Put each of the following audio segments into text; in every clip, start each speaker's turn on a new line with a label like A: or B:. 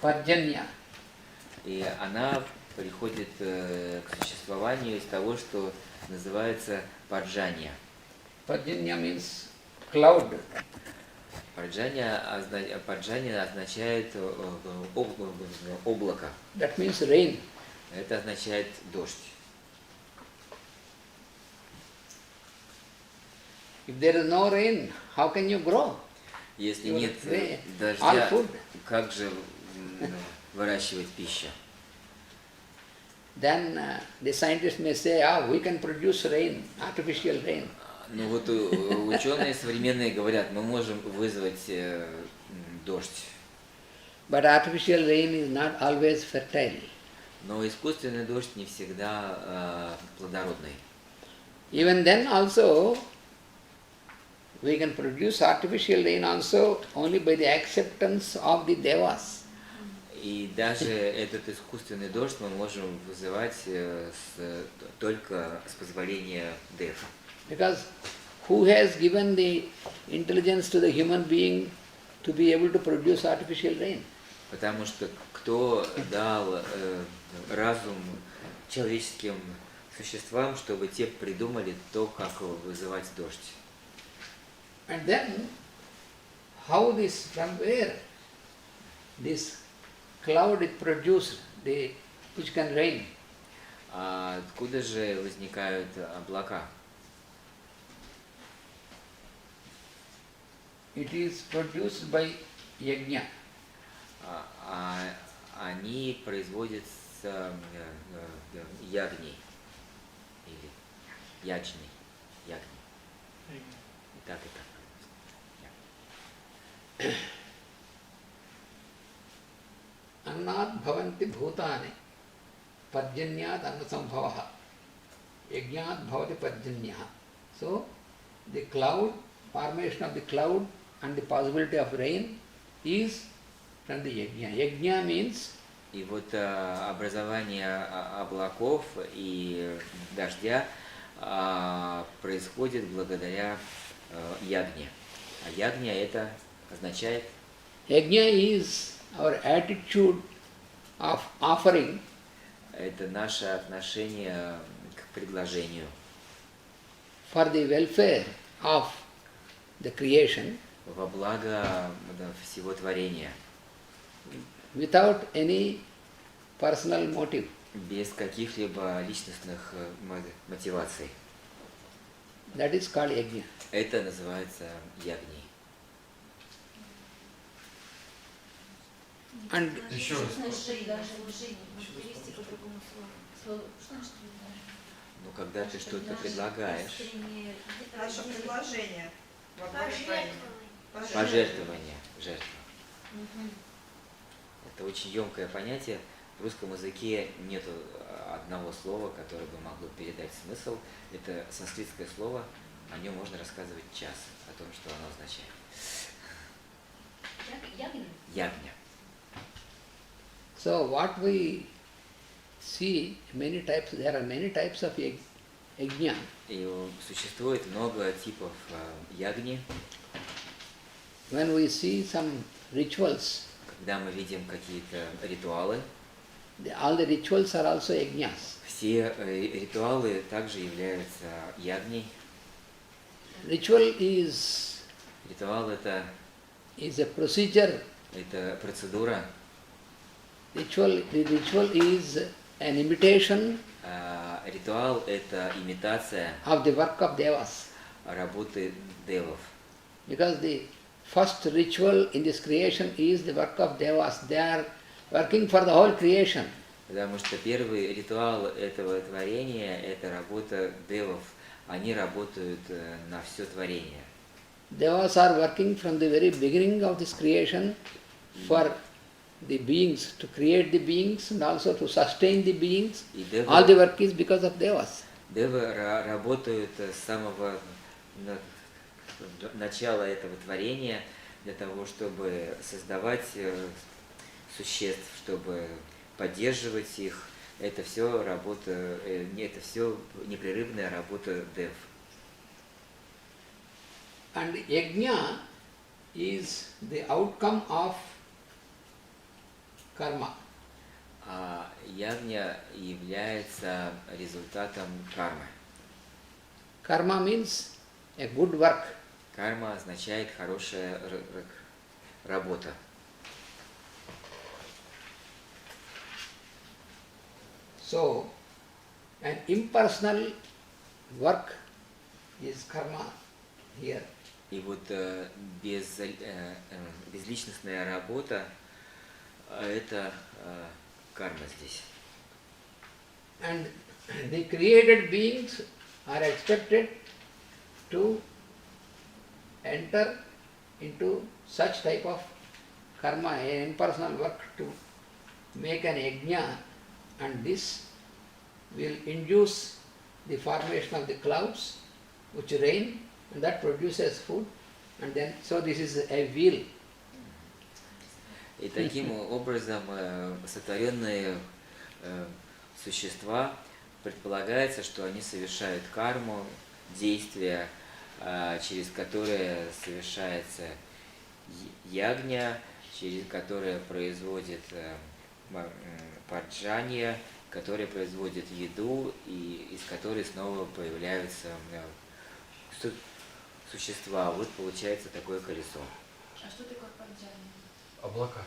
A: Parjanya.
B: И она приходит к существованию из того, что называется парджанья.
A: Parjanya means cloud.
B: Парджанья означает облако.
A: That means rain.
B: Это означает дождь.
A: If there is no rain, how can you grow?
B: Если
A: Your
B: нет
A: all
B: дождя,
A: food.
B: как же выращивать пищу?
A: Then the scientists may say, we can produce rain, artificial rain.
B: Ну вот ученые современные говорят, мы можем вызвать дождь.
A: But artificial rain is not always fertile.
B: Но искусственный дождь не всегда плодородный.
A: Even then also, we can produce artificial rain also only by the acceptance of the devas.
B: И даже этот искусственный дождь мы можем вызывать только с позволения дев.
A: Because who has given the intelligence to the human being to be able to produce artificial rain?
B: Потому что кто дал разум человеческим существам, чтобы те придумали то, как вызывать дождь.
A: And then, how this, from where this cloud is produced, which can rain?
B: А откуда же возникают облака?
A: It is produced by yajna.
B: Они производятся ягней или ячней, ягней. И так.
A: Annat bhavanti bhutani parjanyat annasambhavaha yajnat bhavati parjanyaha. So, the cloud, formation of the cloud and the possibility of rain is from the yajna. Yajna means
B: И вот образование облаков и дождя происходит благодаря ягне. А ягня это означает?
A: yajna is our attitude of offering.
B: Это наше отношение к предложению.
A: For the welfare of the creation.
B: Во благо всего творения.
A: Without any personal motive.
B: Без каких-либо личностных мотиваций.
A: That is called yajna.
B: Это называется ягней.
A: And
C: Еще раз.
B: Ну, когда ты что-то предлагаешь,
D: Наше предложение.
B: пожертвование, жертва. Это очень емкое понятие. В русском языке нет одного слова, которое бы могло передать смысл. Это санскритское слово, о нем можно рассказывать час, о том, что оно означает. Ягня.
A: so what we see, there are many types of yajna.
B: И существует много типов ягни.
A: When we see some rituals,
B: Когда мы видим какие-то ритуалы,
A: all the rituals are also yajnas.
B: все ритуалы также являются ягней.
A: Ritual is
B: Ритуал
A: a procedure.
B: это процедура.
A: The ritual is an imitation
B: Ритуал это имитация
A: of the work of devas.
B: работы девов.
A: Because the first ritual in this creation is the work of devas. They are working for the whole creation.
B: Потому что первый ритуал этого творения это работа девов. Они работают на все творение.
A: Devas are working from the very beginning of this creation for the beings, to create the beings and also to sustain the beings. All the work is because of devas.
B: Девы работают с самого начала этого творения для того, чтобы создавать существ, чтобы поддерживать их. Это все работа, это все непрерывная работа дев.
A: And yajna is the outcome of karma.
B: А ягня является результатом кармы.
A: Karma means a good work.
B: Карма означает хорошая работа.
A: So, an impersonal work is karma here.
B: И вот безличностная работа это карма здесь.
A: And the created beings are expected to enter into such type of karma, an impersonal work, to make an yajna, and this will induce the formation of the clouds which rain, and that produces food, and then so this is a wheel.
B: И таким образом сотворенные существа предполагается, что они совершают карму, действия, через которые совершается ягня, через которое производит парджанья, которое производит еду, и из которой снова появляются существа. Вот получается такое колесо.
C: А что такое парджанья?
E: Облака.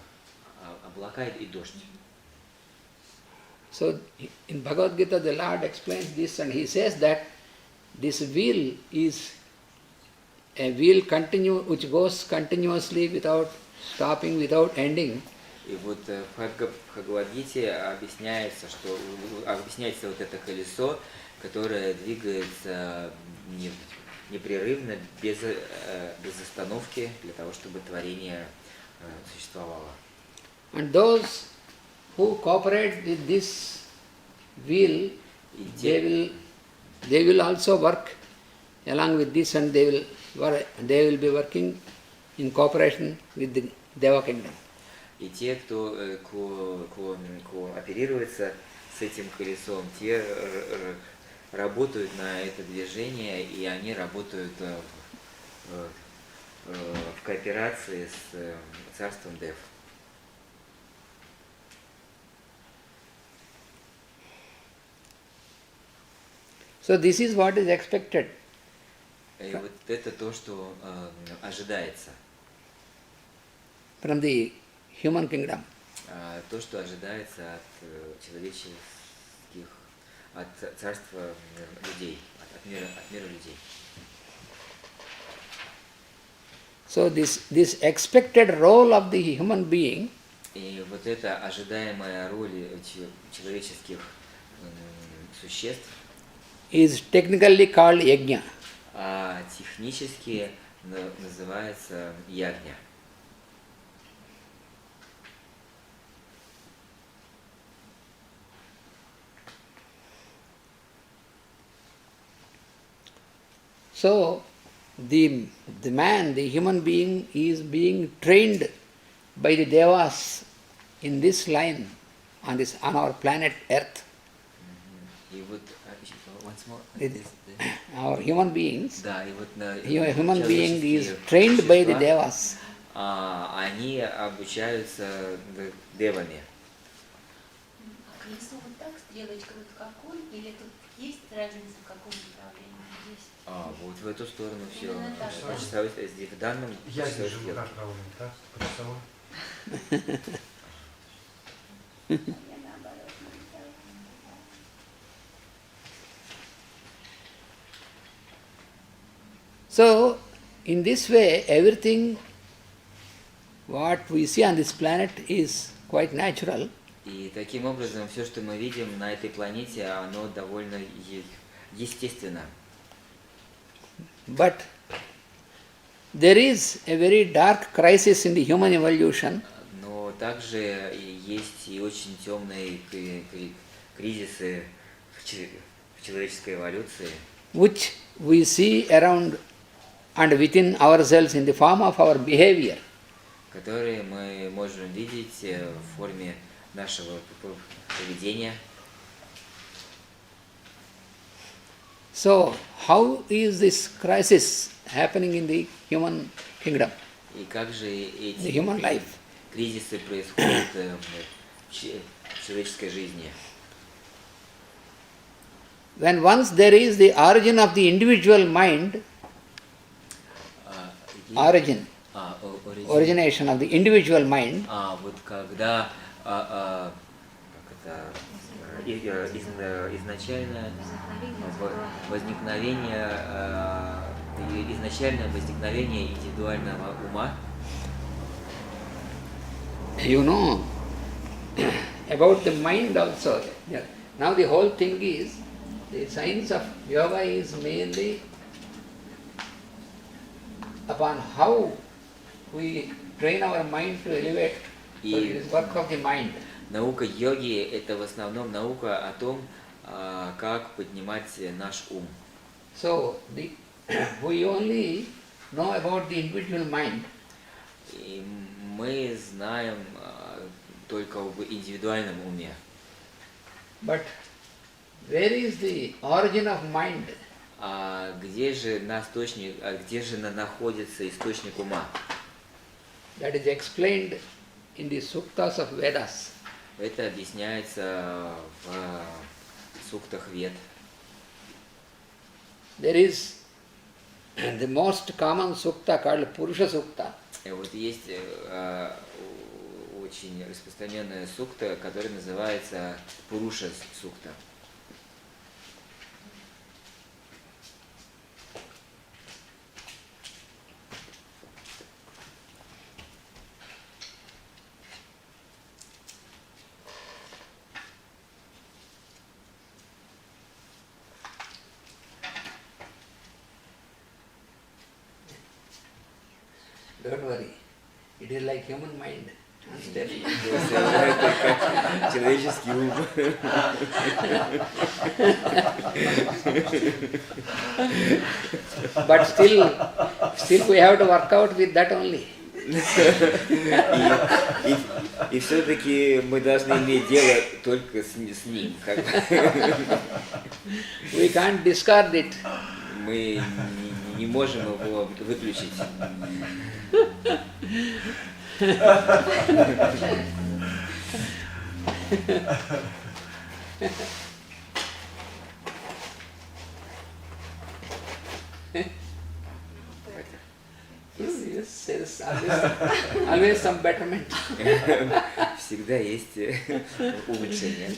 B: Облака и дождь.
A: So in Bhagavad Gita the Lord explains this, and he says that this wheel is a wheel which goes continuously without stopping, without ending.
B: И вот в Бхагавад-гите объясняется вот это колесо, которое двигается непрерывно, без остановки, для того, чтобы творение существовало.
A: And those who cooperate with this wheel, they will also work along with this, and they will be working in cooperation with the Deva kingdom.
B: И те, кто оперируется с этим колесом, те работают на это движение, и они работают в кооперации с царством Дев.
A: So this is what is expected.
B: И вот это то, что ожидается.
A: From the human kingdom.
B: То, что ожидается от человеческих, от царства людей, от мира людей.
A: So this expected role of the human being
B: И вот эта ожидаемая роль человеческих существ
A: is technically called yajna.
B: А технически называется ягня.
A: So the man, the human being, is being trained by the devas in this line on our planet Earth.
B: И вот once more,
A: Our human beings,
B: да, и вот
A: human being is
B: человеческие
A: trained by the
B: существа,
A: devas.
B: Они обучаются девами.
C: А колесо вот так, стрелочка вот как он, или тут есть разница, в каком направлении есть?
B: Вот в эту сторону все.
C: Именно так, да?
B: Часовой, в данном
E: Я
B: часовой
E: вижу,
B: стрелке.
E: как ровно, так? По часовой.
C: Я наоборот нарисовала.
A: So in this way, everything what we see on this planet is quite natural.
B: И таким образом все, что мы видим на этой планете, оно довольно естественно.
A: But there is a very dark crisis in the human evolution.
B: Но также есть и очень темные кризисы в человеческой эволюции,
A: Which we see around and within ourselves in the form of our behavior.
B: которые мы можем видеть в форме нашего поведения.
A: So, how is this crisis happening in the human kingdom,
B: И как же
A: the
B: эти
A: human life?
B: кризисы происходят в человеческой жизни.
A: When once there is the origin of the individual mind, origination of the individual mind,
B: Вот когда изначальное возникновение индивидуального ума.
A: you know, about the mind also. Yeah. Now the whole thing is, the science of yoga is mainly upon how we train our mind to elevate. So it is work of the mind.
B: Наука йоги – это в основном наука о том, как поднимать наш ум.
A: So we only know about the individual mind.
B: И мы знаем только об индивидуальном уме.
A: But where is the origin of mind?
B: Где же находится источник ума?
A: That is explained in the suktas of Vedas.
B: Это объясняется в суктах Вед.
A: There is the most common sukta called Purusha Sukta.
B: Вот есть очень распространенная сукта, которая называется Пуруша сукта.
A: Don't worry, it is like human mind. Unstable.
B: Человеческий ум.
A: But still we have to work out with that only.
B: И все-таки мы должны иметь дело только с ним.
A: We can't discard it.
B: Мы не можем его выключить.
A: Yes, there is always some betterment.
B: Всегда есть улучшение.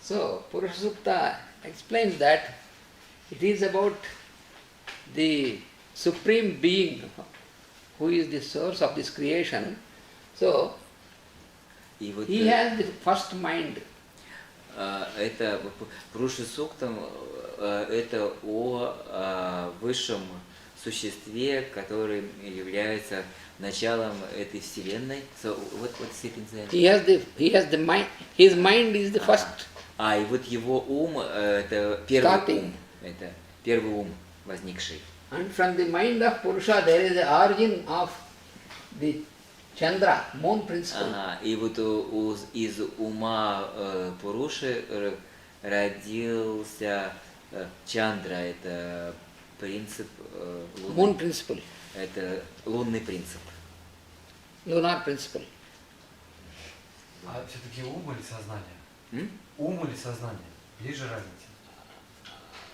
A: So, Purusha Sukta explains that it is about the Supreme Being who is the source of this creation. So, he has the first mind.
B: Это Пуруша Суктам, это о высшем существе, который является началом этой вселенной. So what happens there?
A: He has the mind. His mind is the first.
B: И вот его ум это первый
A: Starting.
B: ум, это первый ум возникший.
A: And from the mind of Purusha there is the origin of the Chandra, moon principle.
B: И вот из ума Пуруши родился Чандра, это принцип
A: Moon principle.
B: Это лунный принцип.
A: Lunar principle.
E: А все-таки ум или сознание? Ум или сознание? Есть же разница?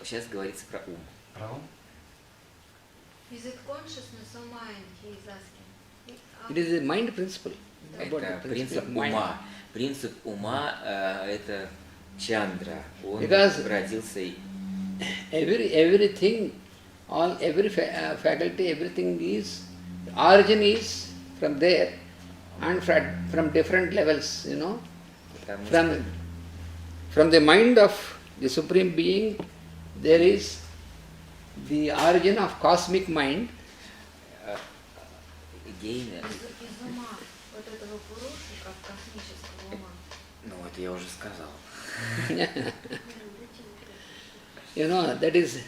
B: Сейчас говорится про ум.
E: Про ум?
F: Is it consciousness or mind, he is asking?
A: It is a mind principle. About
B: Это
A: the
B: принцип
A: of mind.
B: ума. Принцип ума это Чандра. Он
A: Because
B: родился.
A: Everything, every faculty, everything is, origin is from there and from different levels, you know. From the mind of the Supreme Being, there is the origin of cosmic mind.
F: Из ума вот этого Пуруши, как космического ума.
B: Ну вот я уже сказал.
A: You know, that is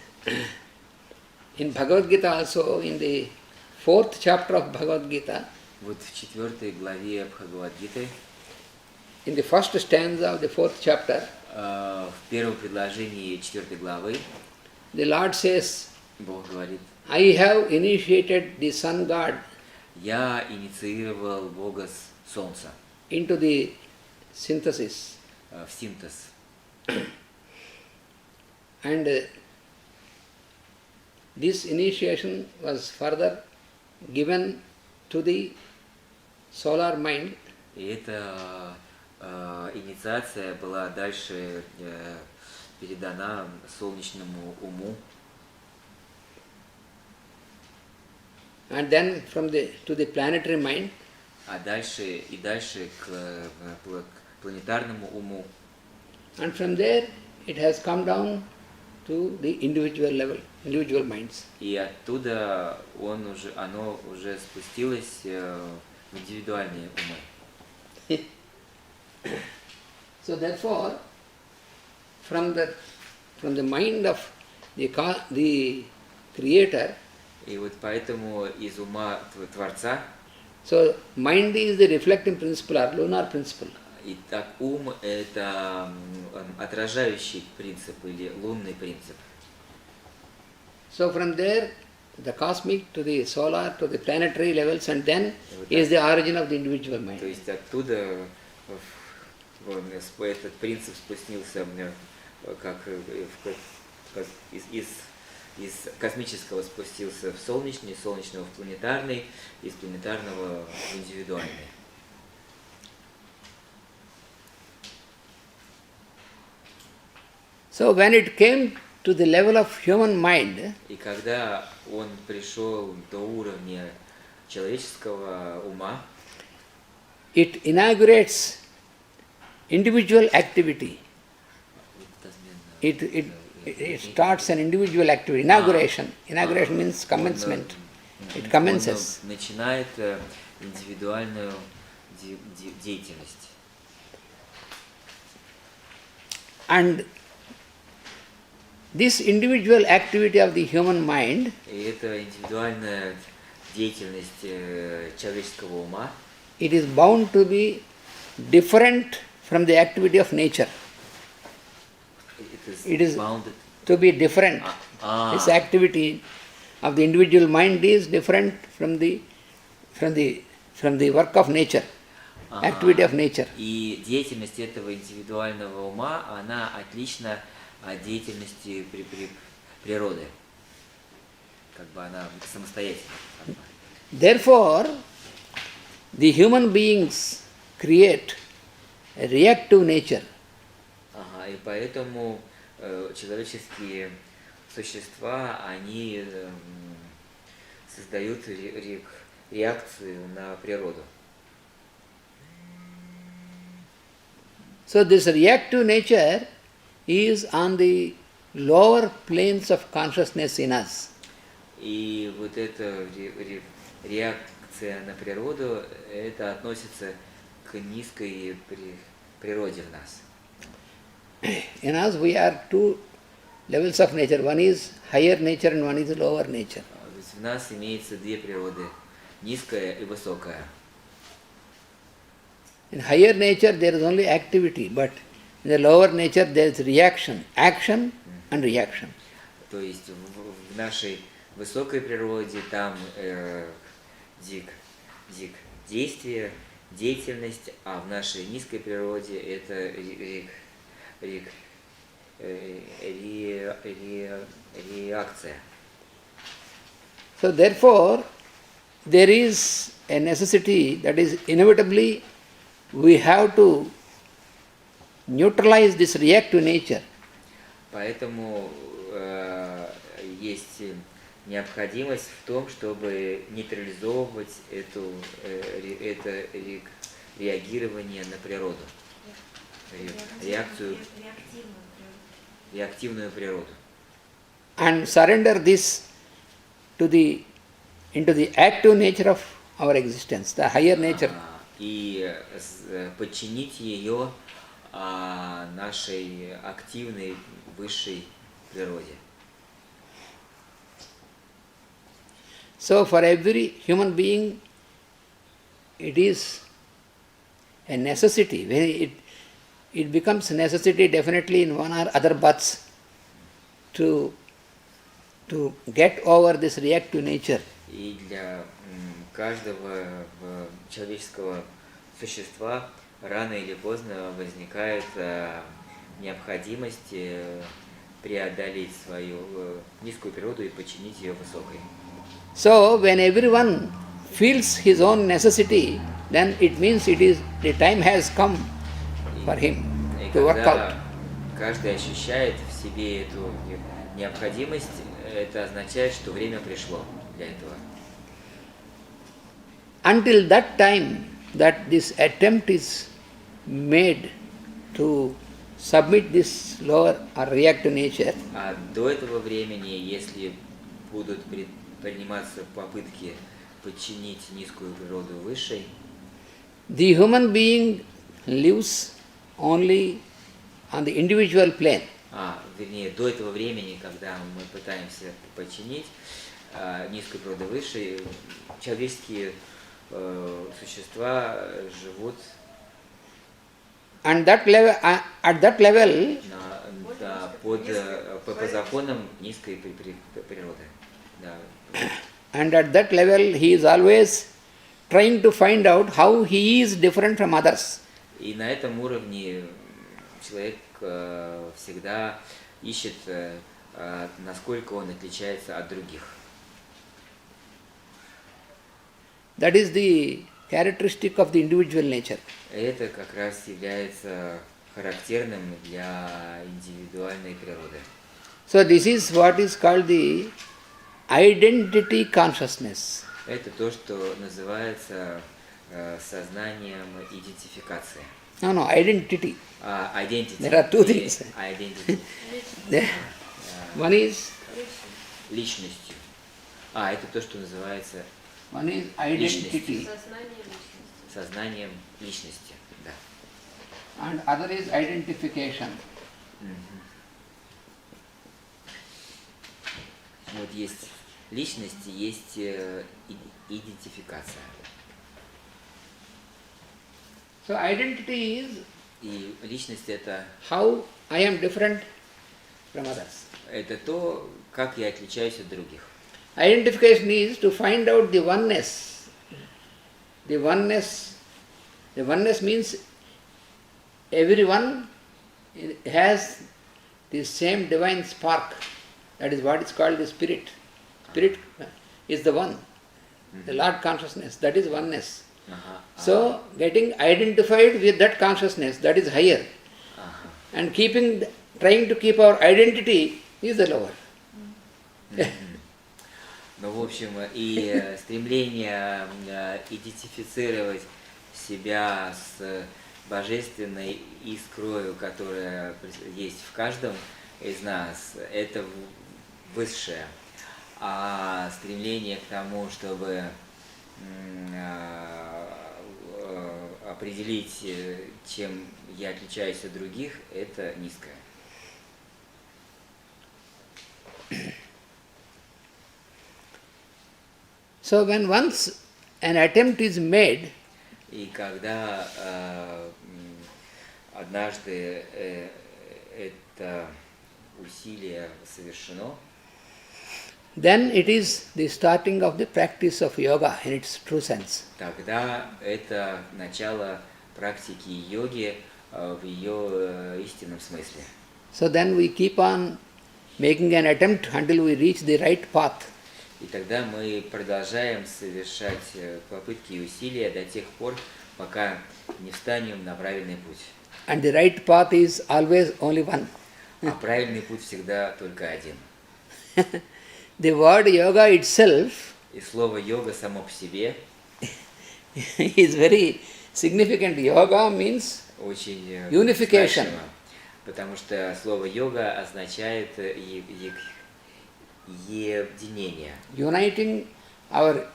A: in Bhagavad Gita also, in the 4th chapter of Bhagavad Gita,
B: Вот в 4 главе Бхагавад-гиты,
A: in the first stanza of the 4th chapter,
B: в первом предложении 4 главы,
A: the Lord says,
B: Бог говорит,
A: I have initiated the sun god
B: я инициировал Бога Солнца
A: into the synthesis.
B: в синтез.
A: And this initiation was further given to the solar mind,
B: И эта инициация была дальше передана солнечному уму,
A: and then to the planetary mind,
B: а дальше к планетарному уму.
A: and from there it has come down to the individual level, individual minds.
B: И оттуда оно уже спустилось в индивидуальные умы.
A: So therefore, from the mind of the creator,
B: И вот поэтому из ума Творца,
A: so mind is the reflecting principle or lunar principle.
B: и так ум – это отражающий принцип или лунный принцип.
A: So from there, the cosmic to the solar to the planetary levels, and then is the origin of the individual
B: То
A: mind.
B: есть оттуда этот принцип спустился как из космического спустился в солнечный, из солнечного в планетарный, из планетарного в индивидуальный.
A: So when it came to the level of human mind,
B: И когда он пришел до уровня человеческого ума,
A: it inaugurates individual activity. It starts an individual activity, inauguration. Inauguration means commencement. It commences.
B: Он начинает индивидуальную деятельность.
A: And this individual activity of the human mind
B: И эта индивидуальная деятельность человеческого ума,
A: it is bound to be different from the activity of nature. It is
B: bounded.
A: to be different. This activity of the individual mind is different from the work of nature, activity of nature.
B: И деятельность этого индивидуального ума, она отлична от деятельности природы. Как бы она самостоятельна.
A: Therefore, the human beings create a reactive nature.
B: И поэтому человеческие существа, они создают реакцию на природу.
A: So this reactive nature is on the lower planes of consciousness in us.
B: И вот эта реакция на природу, это относится к низкой природе в нас.
A: In us we are two levels of nature. One is higher nature and one is lower nature.
B: То есть в нас имеется две природы, низкая и высокая.
A: In higher nature there is only activity, but in the lower nature there is reaction, action and reaction.
B: То есть в нашей высокой природе там действие, деятельность, а в нашей низкой природе это реакция.
A: So therefore, there is a necessity that is inevitably we have to neutralize this reactive nature.
B: Поэтому есть необходимость в том, чтобы нейтрализовывать это реагирование на природу, реактивную природу.
A: And surrender this into the active nature of our existence, the higher nature.
B: И подчинить ее нашей активной высшей природе.
A: So for every human being, it is a necessity. When it becomes a necessity definitely in one or other births to to get over this reactive nature,
B: И для каждого человеческого существа рано или поздно возникает необходимость преодолеть свою низкую природу и подчинить ее высокой.
A: so when everyone feels his own necessity, then it means the time has come for him
B: И
A: to work out.
B: когда каждый ощущает в себе эту необходимость, это означает, что время пришло для этого.
A: Until that time that this attempt is made to submit this lower or reactive nature,
B: А до этого времени, если будут предприниматься попытки подчинить низкую природу высшей,
A: the human being lives only on the individual plane.
B: Вернее, до этого времени, когда мы пытаемся подчинить низкую природу высшей, человеческие существа живут
A: And at that level,
B: по законам низкой природы. Да.
A: and at that level he is always trying to find out how he is different from others.
B: И на этом уровне человек всегда ищет, насколько он отличается от других.
A: That is the characteristic of the individual nature.
B: Это как раз является характерным для индивидуальной природы.
A: So this is what is called the identity consciousness.
B: Это то, что называется сознанием идентификации.
A: No, identity.
B: Identity.
A: There are two things.
B: Identity.
A: One is
B: Личностью. Это то, что называется
A: one is identity,
F: Сознание личности.
B: сознанием личности. Да.
A: and other is identification.
B: Вот есть личность, есть идентификация.
A: So identity is
B: И личность это
A: how I am different from others.
B: то, как я отличаюсь от других.
A: Identification is to find out the oneness. The oneness means everyone has the same divine spark. That is what is called the spirit. Spirit is the one. The Lord consciousness, that is oneness. So getting identified with that consciousness, that is higher. And trying to keep our identity is the lower.
B: Ну, в общем, и стремление идентифицировать себя с божественной искрою, которая есть в каждом из нас, это высшее. А стремление к тому, чтобы определить, чем я отличаюсь от других, это низкое.
A: So when once an attempt is made,
B: И когда однажды это усилие совершено,
A: then it is the starting of the practice of yoga in its true sense.
B: тогда это начало практики йоги в ее истинном смысле.
A: So then we keep on making an attempt until we reach the right path.
B: И тогда мы продолжаем совершать попытки и усилия до тех пор, пока не встанем на правильный путь.
A: And the right path is always only one.
B: А правильный путь всегда только один.
A: The word yoga itself
B: И слово йога само по себе
A: is very significant. Yoga means
B: очень
A: Unification.
B: значимо, потому что слово йога означает единение.
A: uniting our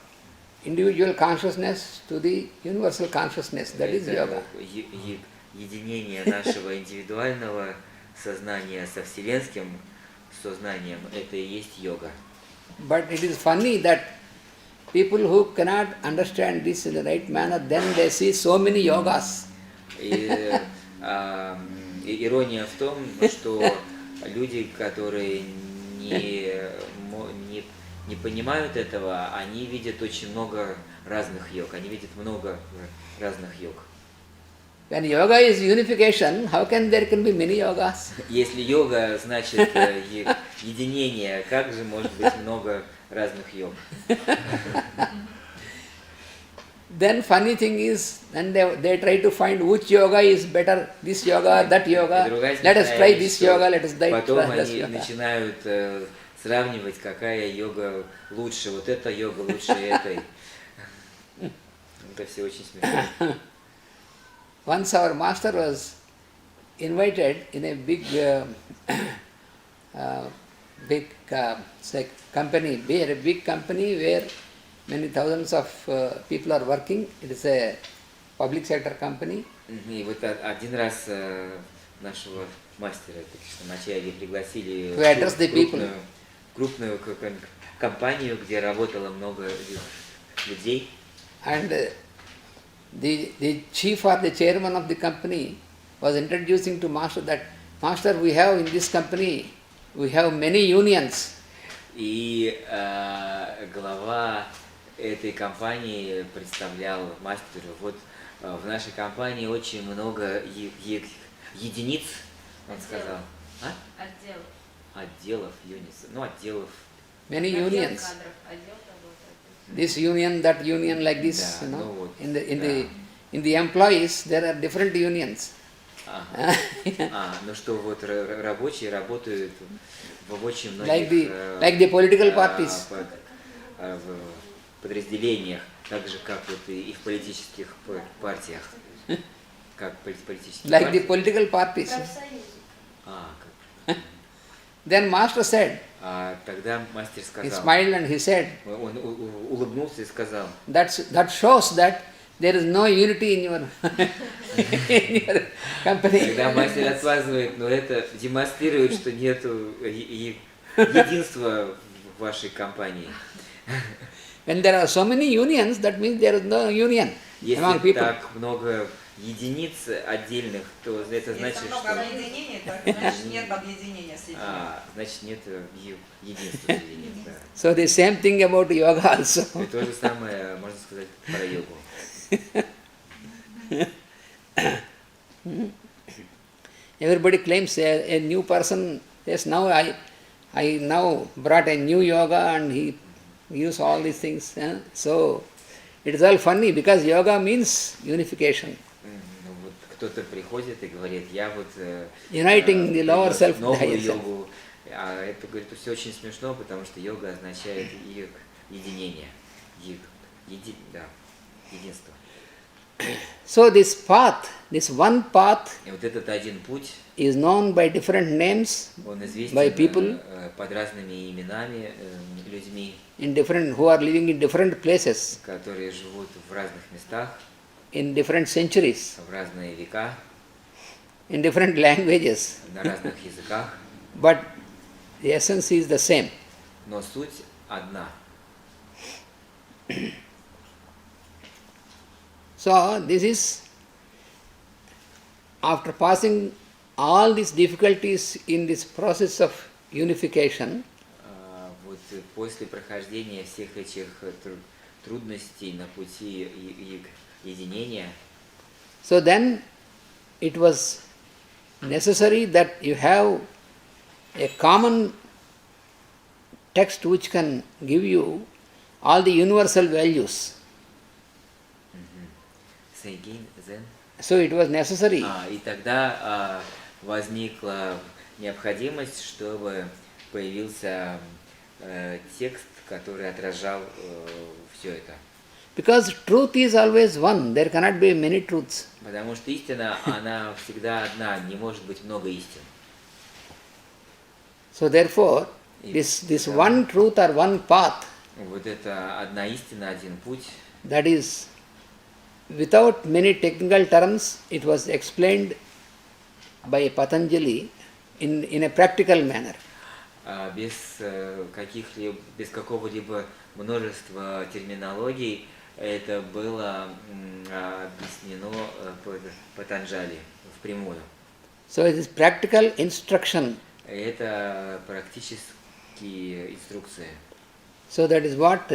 A: individual consciousness to the universal consciousness. That is yoga.
B: Единение нашего индивидуального сознания со вселенским сознанием – это и есть йога.
A: But it is funny that people who cannot understand this in the right manner, then they see so many yogas.
B: И ирония в том, что люди, которые не понимают этого, они видят очень много разных йог. Они видят много разных йог.
A: When yoga is unification, how can there can be many yogas?
B: Если йога значит единение, как же может быть много разных йог?
A: Then funny thing is, then they try to find which yoga is better, this yoga, that yoga. Let us try this yoga, let us try
B: Потом
A: this
B: они
A: yoga.
B: начинают сравнивать, какая йога лучше, вот эта йога лучше этой. Это все очень смешно.
A: Once our master was invited in a big say company, a big company where many thousands of people are working. It is a public sector company.
B: И вот один раз нашего мастера Кришнамачарьи пригласили
A: To address the people.
B: крупную компанию, где работало много людей.
A: And the chief or the chairman of the company was introducing to master that, Master, we have in this company, we have many unions.
B: И глава этой компании представлял мастеру, вот в нашей компании очень много единиц, он сказал. А?
F: Отделов.
B: Отделов, юнис, ну отделов.
A: Many
F: Отдел
A: unions.
F: кадров, отдел того-то.
A: This union, that union, like this,
B: Да,
A: you know.
B: ну вот,
A: In the employees, there are different unions.
B: Ну что вот рабочие работают в очень
A: Like
B: многих
A: the political parties.
B: в подразделениях, так же как вот и в политических партиях. Как политические
A: Like
B: партии.
A: the political parties.
C: Профсоюзы.
B: Как.
A: Then master said,
B: Тогда мастер
A: he
B: сказал,
A: smiled and he said,
B: он улыбнулся и сказал,
A: that shows that there is no unity in your, in your company.
B: когда мастер отказывает, но это демонстрирует, что нету единства в вашей компании.
A: When there are so many unions, that means there is no union among
B: Если
A: people.
B: так много единиц отдельных, то это значит,
D: Если много
B: что
D: объединений, так значит нет объединения среди них.
B: значит нет единства среди них. Да.
A: So the same thing about yoga also.
B: И то же самое можно сказать про йогу.
A: Everybody claims a new person. Yes, now I now brought a new yoga and he used all these things. So it is all funny because yoga means unification.
B: Ну, вот кто-то приходит и говорит, я вот
A: Uniting the lower self, the
B: новую
A: higher self.
B: йогу. А это, говорит, все очень смешно, потому что йога означает единение. Единство.
A: So this path, this one path
B: И вот этот один путь,
A: is known by different names
B: он известен
A: by people
B: под разными именами людьми,
A: in different who are living in different places
B: которые живут в разных местах,
A: in different centuries,
B: в разные века,
A: in different languages,
B: на разных языках,
A: but the essence is the same.
B: но суть одна.
A: So this is after passing all these difficulties in this process of unification,
B: Вот после прохождения всех этих трудностей на пути единения,
A: so then it was necessary that you have a common text which can give you all the universal values. So it was necessary.
B: И тогда возникла необходимость, чтобы появился текст, который отражал все это.
A: Because truth is always one, there cannot be many truths.
B: Потому что истина, она всегда одна, не может быть много истин.
A: So therefore, this one truth or one path,
B: Вот это одна истина, один путь.
A: that is, without many technical terms, it was explained by Patanjali in a practical manner.
B: Без какого-либо множества терминологий это было объяснено Патанджали впрямую.
A: So it is practical instruction.
B: Это такие инструкции.
A: So that is what